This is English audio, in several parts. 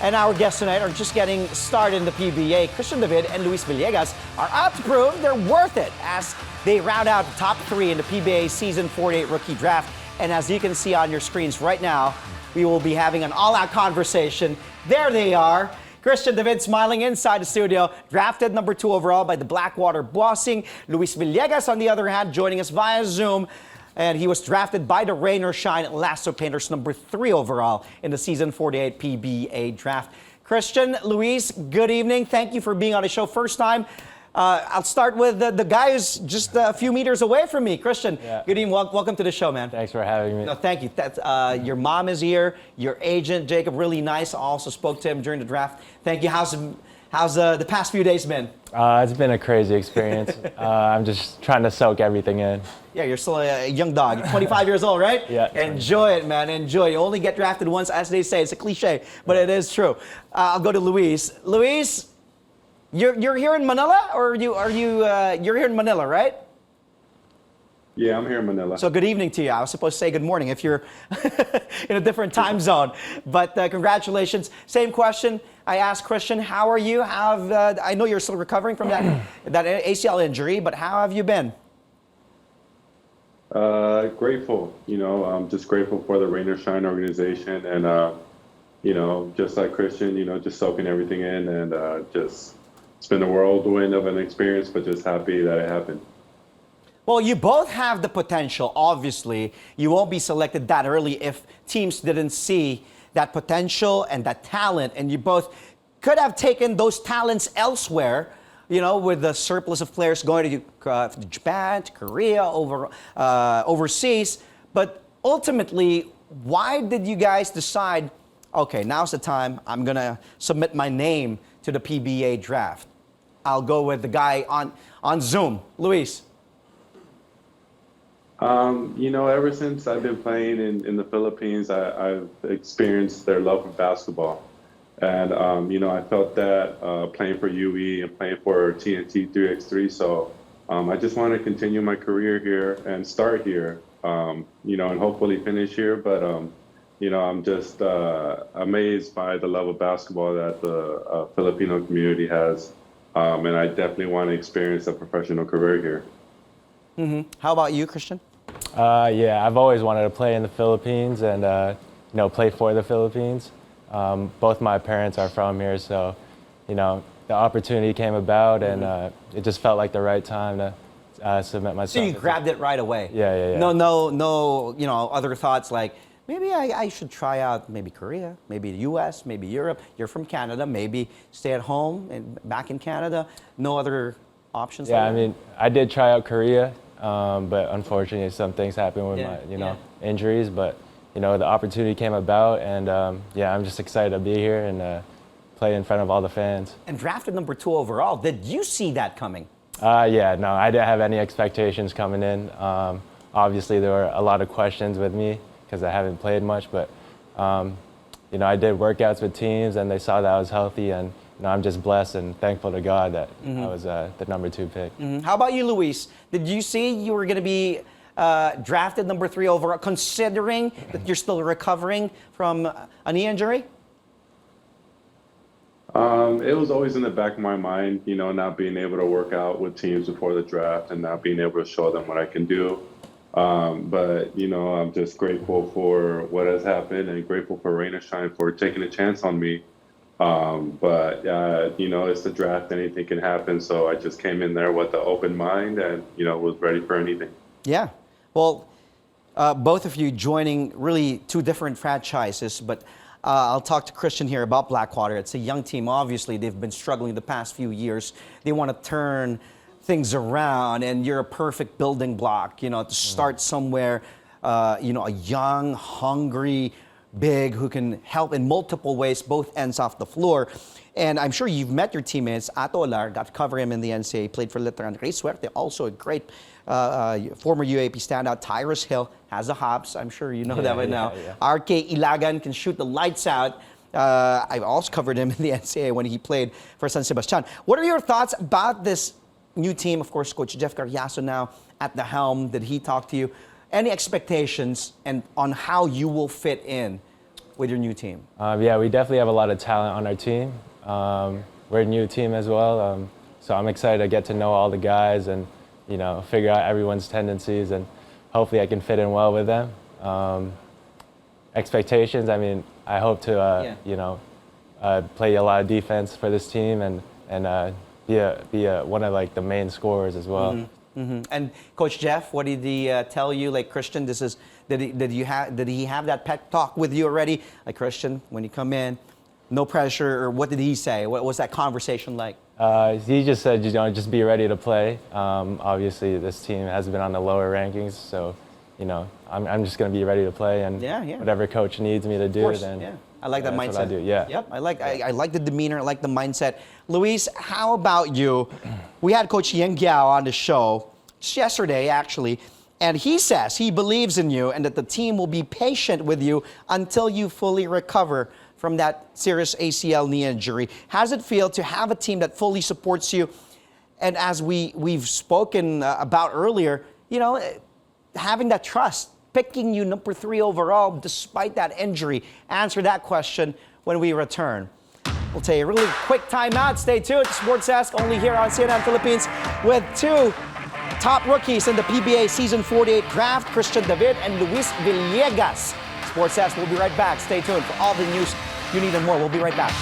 And our guests tonight are just getting started in the PBA. Christian David and Luis Villegas are out to prove they're worth it as they round out the top 3 in the PBA Season 48 Rookie Draft. And as you can see on your screens right now, we will be having an all-out conversation. There they are. Christian David smiling inside the studio, drafted number 2 overall by the Blackwater Bossing. Luis Villegas, on the other hand, joining us via Zoom. And he was drafted by the Rainer Shine Elasto Painters, number 3 overall in the Season 48 PBA draft. Christian, Luis, good evening. Thank you for being on the show. First time. I'll start with the guy who's just a few meters away from me. Christian, good evening. Welcome to the show, man. Thanks for having me. No, thank you. Your mom is here. Your agent, Jacob, really nice. I also spoke to him during the draft. Thank you. How's the past few days been? It's been a crazy experience. I'm just trying to soak everything in. Yeah, you're still a young dog. You're 25 years old, right? Yeah. Enjoy it, man. Enjoy. You only get drafted once, as they say. It's a cliche, but it is true. I'll go to Luis. Luis, you're here in Manila, or you're here in Manila, right? Yeah, I'm here in Manila. So good evening to you. I was supposed to say good morning if you're in a different time zone. But congratulations. Same question I asked Christian. How are you? I know you're still recovering from that ACL injury, but how have you been? Grateful. I'm just grateful for the Rainer Shine organization, and just like Christian, just soaking everything in, and it's been a whirlwind of an experience, but just happy that it happened. Well, you both have the potential. Obviously, you won't be selected that early if teams didn't see that potential and that talent, and you both could have taken those talents elsewhere, with the surplus of players going to Japan, to Korea, overseas. But ultimately, why did you guys decide, okay, now's the time, I'm going to submit my name to the PBA draft? I'll go with the guy on Zoom. Luis. Ever since I've been playing in the Philippines, I've experienced their love for basketball. And, I felt that playing for UE and playing for TNT 3x3. So I just want to continue my career here and start here, and hopefully finish here. But, I'm just amazed by the love of basketball that the Filipino community has. And I definitely want to experience a professional career here. Mm-hmm. How about you, Christian? I've always wanted to play in the Philippines and, play for the Philippines. Both my parents are from here, so, the opportunity came about, and it just felt like the right time to submit myself. So you grabbed it right away? Yeah. No, other thoughts like, maybe I should try out maybe Korea, maybe the US, maybe Europe. You're from Canada, maybe stay at home and back in Canada. No other options? Yeah, I did try out Korea, but unfortunately some things happened with my, injuries. But, the opportunity came about, and I'm just excited to be here and play in front of all the fans. And drafted number 2 overall. Did you see that coming? No, I didn't have any expectations coming in. Obviously, there were a lot of questions with me because I haven't played much, but I did workouts with teams, and they saw that I was healthy, and I'm just blessed and thankful to God that I was the number 2 pick. Mm-hmm. How about you, Luis? Did you see you were going to be drafted number 3 overall, considering that you're still recovering from a knee injury? It was always in the back of my mind, not being able to work out with teams before the draft and not being able to show them what I can do. But, I'm just grateful for what has happened and grateful for Rainer Shine for taking a chance on me. But it's the draft, anything can happen. So I just came in there with an open mind and, was ready for anything. Yeah. Well, both of you joining really 2 different franchises, but I'll talk to Christian here about Blackwater. It's a young team. Obviously, they've been struggling the past few years. They want to turn things around, and you're a perfect building block, to start somewhere, a young, hungry, big, who can help in multiple ways, both ends off the floor. And I'm sure you've met your teammates. Ato Olar, got to cover him in the NCAA, played for Literan. Rey Suerte, also a great former UAP standout. Tyrus Hill has the hops. I'm sure you know that by now. RK Ilagan can shoot the lights out. I've also covered him in the NCAA when he played for San Sebastian. What are your thoughts about this new team? Of course, Coach Jeff Carriazo now at the helm. Did he talk to you? Any expectations and on how you will fit in with your new team? Yeah, we definitely have a lot of talent on our team. We're a new team as well, so I'm excited to get to know all the guys and figure out everyone's tendencies, and hopefully I can fit in well with them. Expectations, I mean, I hope to play a lot of defense for this team and be one of like the main scorers as well. And Coach Jeff, what did he tell you? Like, Christian, did he have that pep talk with you already? Like, Christian, when you come in, no pressure, or what did he say? What was that conversation like? He just said, just be ready to play. Obviously, this team has been on the lower rankings, so I'm just going to be ready to play, and whatever coach needs me to do, then I like that mindset. That's what I do. Yeah. Yep. I like the demeanor. I like the mindset. Luis, how about you? We had Coach Yeng Giao on the show just yesterday, actually, and he says he believes in you and that the team will be patient with you until you fully recover from that serious ACL knee injury. How does it feel to have a team that fully supports you? And as we've spoken about earlier, having that trust, picking you number 3 overall despite that injury. Answer that question when we return. We'll take a really quick timeout. Stay tuned to Sports Desk, only here on CNN Philippines, with 2 top rookies in the PBA Season 48 draft, Christian David and Luis Villegas. Sports Desk, we'll be right back. Stay tuned for all the news you need and more. We'll be right back.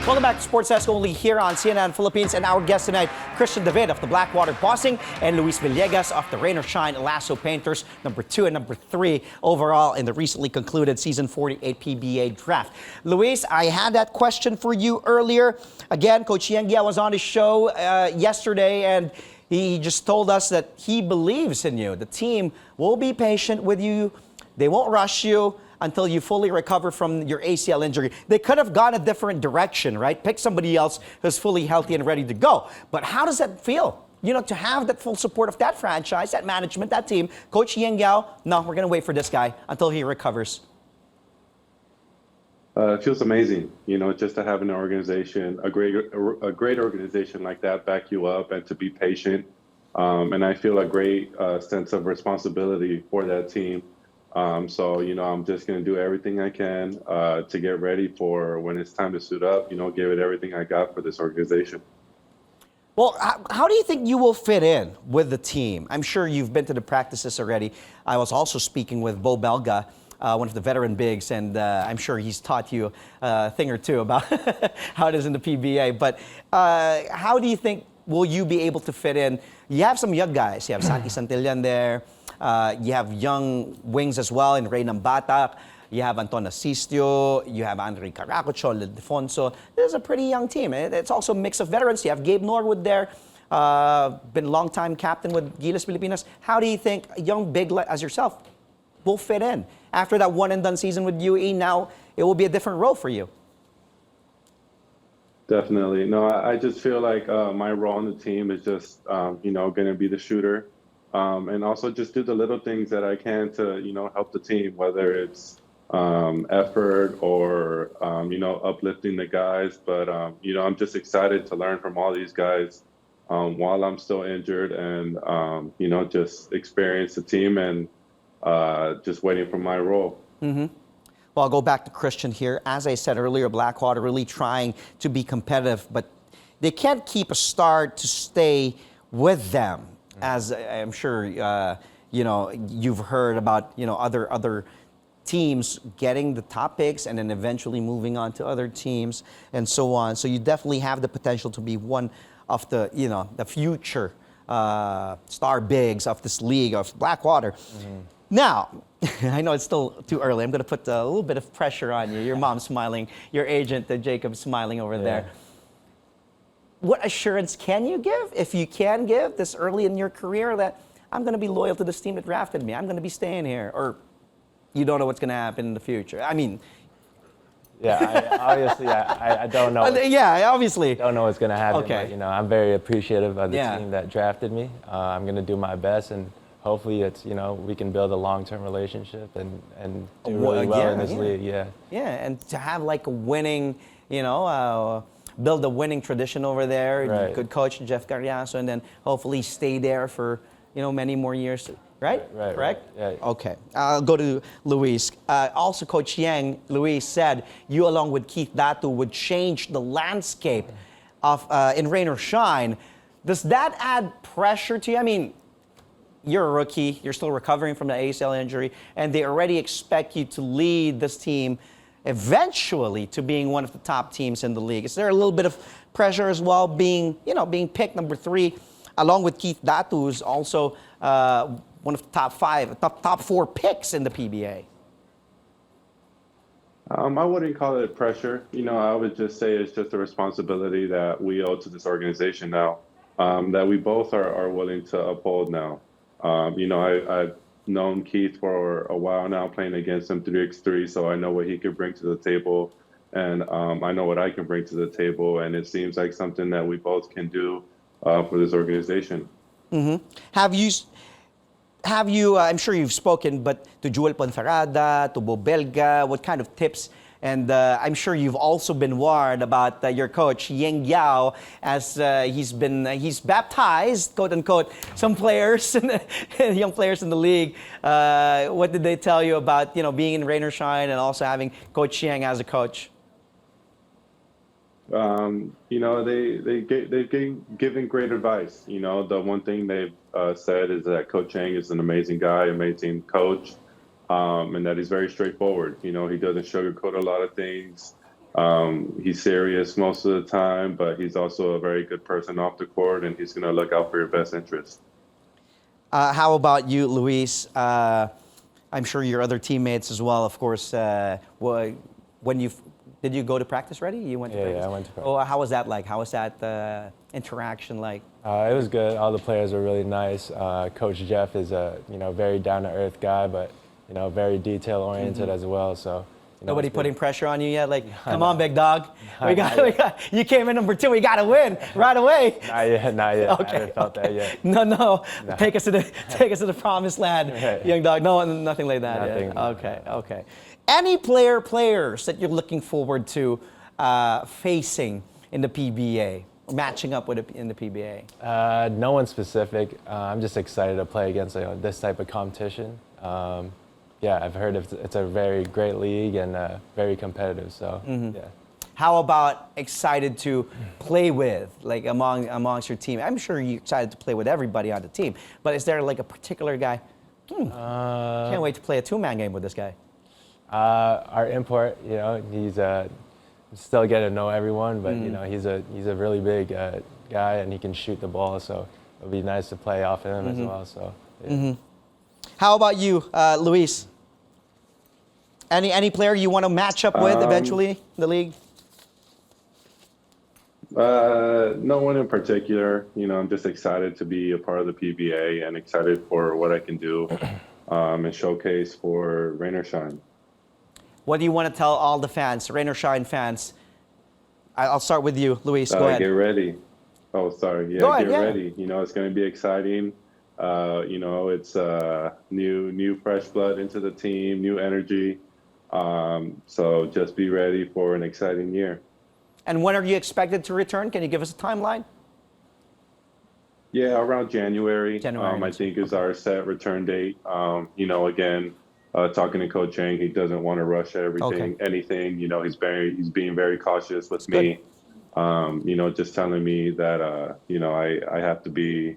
Welcome back to Sports Desk, only here on CNN Philippines, and our guests tonight, Christian David of the Blackwater Bossing and Luis Villegas of the Rain or Shine Elasto Painters, number 2 and number 3 overall in the recently concluded Season 48 PBA draft. Luis, I had that question for you earlier. Again, Coach Yeng Giao was on his show yesterday, and he just told us that he believes in you. The team will be patient with you. They won't rush you until you fully recover from your ACL injury. They could have gone a different direction, right? Pick somebody else who's fully healthy and ready to go. But how does that feel? To have that full support of that franchise, that management, that team. Coach Yeng Giao, no, we're going to wait for this guy until he recovers. It feels amazing, just to have an organization, a great organization like that back you up and to be patient. And I feel a great sense of responsibility for that team. So, I'm just going to do everything I can to get ready for when it's time to suit up, give it everything I got for this organization. Well, how do you think you will fit in with the team? I'm sure you've been to the practices already. I was also speaking with Bo Belga, one of the veteran bigs, and I'm sure he's taught you a thing or two about how it is in the PBA. But how do you think will you be able to fit in? You have some young guys. You have Santi Santillan there. You have young wings as well in Rey Batak. You have Anton Asistio. You have Andre Caracocho, Ildefonso. This is a pretty young team. It's also a mix of veterans. You have Gabe Norwood there, been longtime captain with Gilas Pilipinas. How do you think a young big as yourself will fit in? After that one-and-done season with UE, now it will be a different role for you. Definitely. No, I just feel like my role on the team is just, going to be the shooter. And also just do the little things that I can to, help the team, whether it's effort or, uplifting the guys. But, I'm just excited to learn from all these guys while I'm still injured and, just experience the team and just waiting for my role. Mm-hmm. Well, I'll go back to Christian here. As I said earlier, Blackwater really trying to be competitive, but they can't keep a star to stay with them. As I'm sure you've heard about other teams getting the top picks and then eventually moving on to other teams and so on. So you definitely have the potential to be one of the the future star bigs of this league of Blackwater. Mm-hmm. Now, I know it's still too early. I'm going to put a little bit of pressure on you. Your mom's smiling. Your agent, Jacob, smiling over there. What assurance can you give, if you can give, this early in your career that I'm going to be loyal to this team that drafted me, I'm going to be staying here, or you don't know what's going to happen in the future? I mean... obviously, I don't know. Obviously. Don't know what's going to happen. Okay. But, I'm very appreciative of the team that drafted me. I'm going to do my best, and hopefully it's, we can build a long-term relationship and do really well in this league. Yeah, and to have like a winning, build a winning tradition over there. Right. Good coach Jeff Carriazo, and then hopefully stay there for many more years. right? Right. Correct? Yeah. Okay. I'll go to Luis. Also, Coach Yang, Luis said you, along with Keith Datu, would change the landscape of in rain or shine. Does that add pressure to you? I mean, you're a rookie. You're still recovering from the ACL injury, and they already expect you to lead this team eventually to being one of the top teams in the league. Is there a little bit of pressure as well, being picked number 3, along with Keith Datu, who's also one of the top 4 picks in the PBA? I wouldn't call it pressure. I would just say it's just a responsibility that we owe to this organization now, that we both are willing to uphold now. I've known Keith for a while now, playing against him 3x3, so I know what he could bring to the table, and I know what I can bring to the table, and it seems like something that we both can do for this organization. Mm-hmm. Have you? I'm sure you've spoken, but to Joel Ponferrada, to Bobelga, what kind of tips? And I'm sure you've also been warned about your coach Yeng Yao, as he's baptized, quote unquote, some players, young players in the league. What did they tell you about being in rain or shine, and also having Coach Yeng as a coach? They've given great advice. The one thing they've said is that Coach Yang is an amazing guy, amazing coach, and that he's very straightforward. He doesn't sugarcoat a lot of things. He's serious most of the time, but he's also a very good person off the court, and he's going to look out for your best interest. How about you, Luis? I'm sure your other teammates as well, of course. Did you go to practice already? You went to practice? Yeah, I went to practice. Oh, how was that like? How was that interaction like? It was good. All the players were really nice. Coach Jeff is a very down-to-earth guy, but very detail-oriented as well. So nobody putting pressure on you yet? Like, come on, big dog. We got. You came in number 2. We got to win right away. Not yet. Okay, I haven't felt that yet. No. Take us to the promised land, Right. young dog. No, nothing like that. Nothing. Yet. Okay. Any players that you're looking forward to facing in the PBA, matching up with in the PBA? No one specific. I'm just excited to play against this type of competition. I've heard it's a very great league and very competitive. So yeah. How about excited to play with, like amongst your team? I'm sure you're excited to play with everybody on the team, but is there like a particular guy? Can't wait to play a 2-man game with this guy. Our import, he's still getting to know everyone, but he's a really big guy, and he can shoot the ball, so it'll be nice to play off him as well. So. Yeah. How about you, Luis? Any player you want to match up with eventually in the league? No one in particular. I'm just excited to be a part of the PBA and excited for what I can do and showcase for rain or shine. What do you want to tell all the fans, rain or shine fans? I'll start with you, Luis. Go ahead. Get ready. Oh, sorry. Yeah, Go ahead, get ready. It's going to be exciting. It's new fresh blood into the team, new energy. So just be ready for an exciting year. And when are you expected to return? Can you give us a timeline? Yeah, around January. January. I think is our set return date. Again, talking to Coach Chang, he doesn't want to rush anything. He's being very cautious with me. Just telling me that I have to be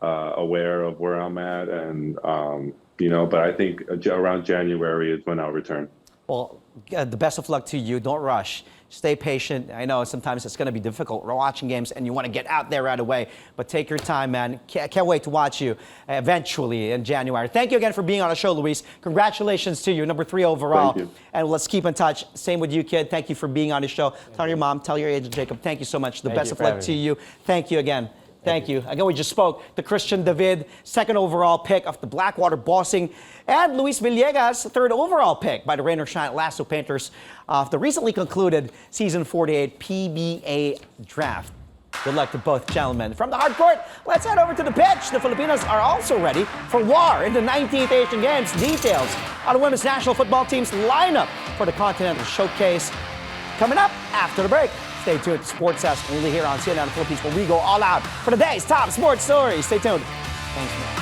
aware of where I'm at, and but I think around January is when I'll return. Well, the best of luck to you. Don't rush. Stay patient. I know sometimes it's going to be difficult. We're watching games and you want to get out there right away. But take your time, man. Can't wait to watch you eventually in January. Thank you again for being on the show, Luis. Congratulations to you, number 3 overall. Thank you. And let's keep in touch. Same with you, kid. Thank you for being on the show. Tell your mom, tell your agent, Jacob. Thank you so much. The best of luck to you. Thank you again. Thank you. Again, we just spoke to Christian David, 2nd overall pick of the Blackwater Bossing, and Luis Villegas, 3rd overall pick by the Rain or Shine Elasto Painters of the recently concluded Season 48 PBA Draft. Good luck to both gentlemen. From the hard court, let's head over to the pitch. The Filipinos are also ready for war in the 19th Asian Games. Details on the women's national football team's lineup for the Continental Showcase coming up after the break. Stay tuned to Sports Desk only here on CNN Philippines, where we go all out for the day's top sports stories. Stay tuned. Thanks, man.